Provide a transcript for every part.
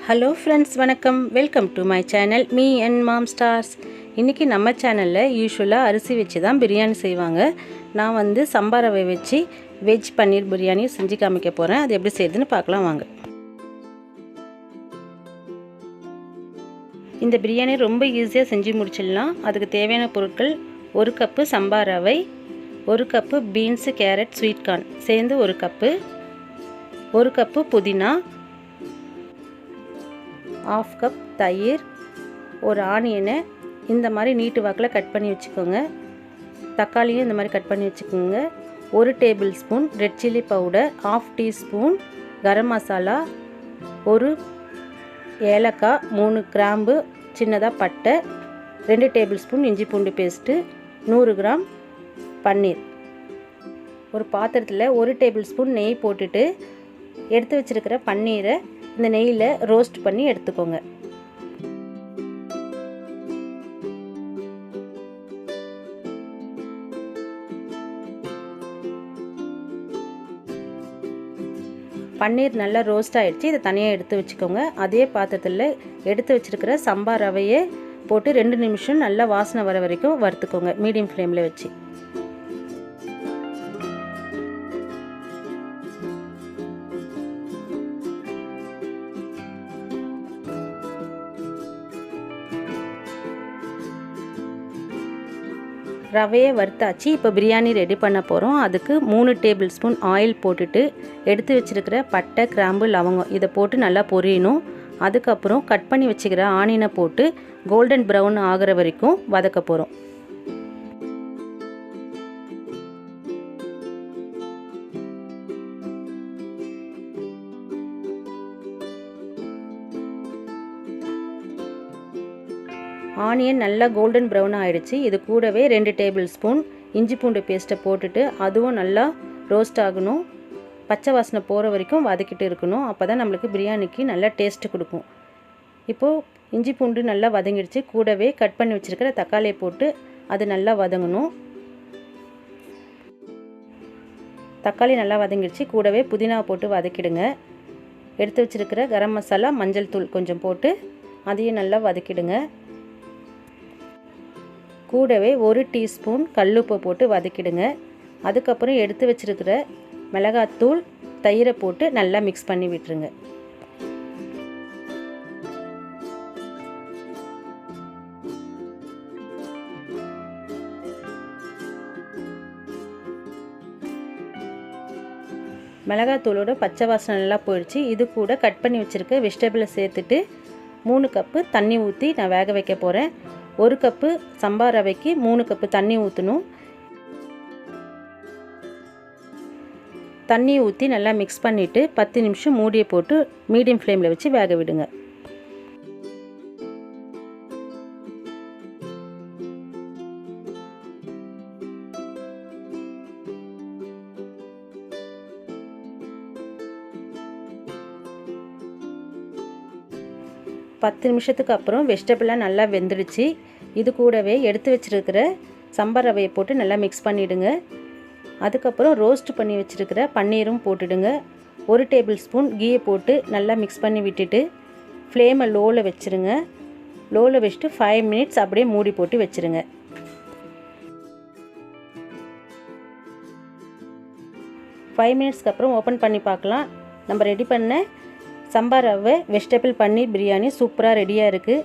Hello friends, வணக்கம். Welcome to my channel Me&Mom stars. இன்றைக்கி நம்ம சேனலில் யூஸ்வலாக அரிசி வச்சு தான் பிரியாணி செய்வாங்க. நான் வந்து சம்பா ரவை வச்சு வெஜ் பன்னீர் பிரியாணி செஞ்சு காமிக்க போகிறேன். அது எப்படி செய்யுதுன்னு பார்க்கலாம் வாங்க. இந்த பிரியாணி ரொம்ப ஈஸியாக செஞ்சு முடிச்சிடலாம். அதுக்கு தேவையான பொருட்கள்: 1 கப்பு சம்பா ரவை, 1 cup beans, carrot, sweet corn சேர்ந்து 1 கப்பு, 1 கப்பு புதினா, 1/2 கப் தயிர், ஒரு ஆனியனை இந்த மாதிரி நீட்டு வாக்கில் கட் பண்ணி வச்சுக்கோங்க. தக்காளியும் இந்த மாதிரி கட் பண்ணி வச்சுக்கோங்க. 1 tablespoon red chilli powder, 1/2 teaspoon garam masala, 1 ஏலக்காய், 3 கிராம்பு, சின்னதாக பட்டை, 2 டேபிள் ஸ்பூன் இஞ்சி பூண்டு பேஸ்ட்டு, 100 கிராம் பன்னீர். ஒரு பாத்திரத்தில் 1 டேபிள் ஸ்பூன் நெய் போட்டுட்டு எடுத்து வச்சுருக்கிற பன்னீரை இந்த நெய்யில் ரோஸ்ட் பண்ணி எடுத்துக்கோங்க. பன்னீர் நல்லா ரோஸ்ட் ஆகிடுச்சு. இதை தனியாக எடுத்து வச்சுக்கோங்க. அதே பாத்திரத்தில் எடுத்து வச்சுருக்கிற சம்பா ரவையை போட்டு 2 நிமிஷம் நல்லா வாசனை வர வரைக்கும் வறுத்துக்கோங்க, மீடியம் ஃப்ளேமில் வச்சு. ரவையை வறுத்தாச்சு. இப்போ பிரியாணி ரெடி பண்ண போகிறோம். அதுக்கு 3 டேபிள் ஸ்பூன் ஆயில் போட்டுட்டு எடுத்து வச்சுருக்கிற பட்டை, கிராம்பு, லவங்கம் இதை போட்டு நல்லா பொரியணும். அதுக்கப்புறம் கட் பண்ணி வச்சுக்கிற ஆனியனை போட்டு கோல்டன் ப்ரௌன் ஆகிற வரைக்கும் வதக்க போகிறோம். ஆனியன் நல்லா கோல்டன் ப்ரௌன் ஆகிடுச்சு. இது கூடவே 2 டேபிள் ஸ்பூன் இஞ்சி பூண்டு பேஸ்ட்டை போட்டுட்டு அதுவும் நல்லா ரோஸ்ட் ஆகணும். பச்சை வாசனை போகிற வரைக்கும் வதக்கிட்டு இருக்கணும். அப்போ தான் நம்மளுக்கு பிரியாணிக்கு நல்லா டேஸ்ட்டு கொடுக்கும். இப்போது இஞ்சி பூண்டு நல்லா வதங்கிடுச்சு. கூடவே கட் பண்ணி வச்சுருக்கிற தக்காளியை போட்டு அது நல்லா வதங்கணும். தக்காளி நல்லா வதங்கிடுச்சு. கூடவே புதினா போட்டு வதக்கிடுங்க. எடுத்து வச்சுருக்கிற கரம் மசாலா, மஞ்சள் தூள் கொஞ்சம் போட்டு அதையும் நல்லா வதக்கிடுங்க. கூடவே 1 டீஸ்பூன் கல்லுப்பை போட்டு வதக்கிடுங்க. அதுக்கப்புறம் எடுத்து வச்சுருக்கிற மிளகாத்தூள், தயிரை போட்டு நல்லா மிக்ஸ் பண்ணி விட்டுருங்க. மிளகாத்தூளோட பச்சை வாசனை நல்லா போயிடுச்சு. இது கூட கட் பண்ணி வச்சுருக்க வெஜிடபிளை சேர்த்துட்டு 3 கப்பு தண்ணி ஊற்றி நான் வேக வைக்க போகிறேன். 1 கப்பு சம்பா ரவைக்கு 3 கப்பு தண்ணி ஊற்றணும். தண்ணி ஊற்றி நல்லா மிக்ஸ் பண்ணிவிட்டு 10 நிமிஷம் மூடியை போட்டு மீடியம் ஃப்ளேமில் வச்சு வேக விடுங்க. பத்து நிமிஷத்துக்கு அப்புறம் வெஜிடபிளாக நல்லா வெந்துடுச்சு. இது கூடவே எடுத்து வச்சுருக்கிற சம்பா ரவையை போட்டு நல்லா மிக்ஸ் பண்ணிவிடுங்க. அதுக்கப்புறம் ரோஸ்ட் பண்ணி வச்சுருக்கிற பன்னீரும் போட்டுடுங்க. 1 டேபிள் ஸ்பூன் கீயை போட்டு நல்லா மிக்ஸ் பண்ணி விட்டுட்டு ஃப்ளேமை லோவில் வச்சுருங்க. லோவில் வச்சுட்டு 5 மினிட்ஸ் அப்படியே மூடி போட்டு வச்சுருங்க. 5 மினிட்ஸ்க்கு அப்புறம் ஓப்பன் பண்ணி பார்க்கலாம். நம்ம ரெடி பண்ண சம்பா ரவை வெஜிடபிள் பன்னீர் பிரியாணி சூப்பராக ரெடியாக இருக்குது.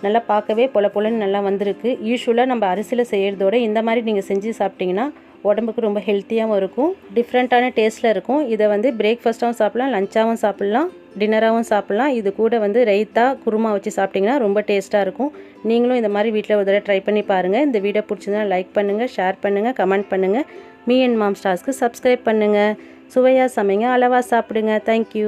நல்லா பார்க்கவே பொல பொலன்னு நல்லா வந்திருக்கு. யூஸ்வலாக நம்ம அரிசியில் செய்கிறதோட இந்த மாதிரி நீங்கள் செஞ்சு சாப்பிட்டிங்கன்னா உடம்புக்கு ரொம்ப ஹெல்த்தியாகவும் இருக்கும், டிஃப்ரெண்ட்டான டேஸ்ட்டில் இருக்கும். இதை வந்து பிரேக்ஃபாஸ்ட்டாகவும் சாப்பிட்லாம், லஞ்சாகவும் சாப்பிட்லாம், டின்னராகவும் சாப்பிட்லாம். இது கூட வந்து ரைத்தா, குருமா வச்சு சாப்பிட்டிங்கன்னா ரொம்ப டேஸ்ட்டாக இருக்கும். நீங்களும் இந்த மாதிரி வீட்டில் ஒரு தடவை ட்ரை பண்ணி பாருங்கள். இந்த வீடியோ பிடிச்சிருந்தா லைக் பண்ணுங்கள், ஷேர் பண்ணுங்கள், கமெண்ட் பண்ணுங்கள். Me&Mom ஸ்டார்ஸ்க்கு சப்ஸ்கிரைப் பண்ணுங்கள். சுவையாக சமைங்க, அளவாக சாப்பிடுங்க. தேங்க்யூ.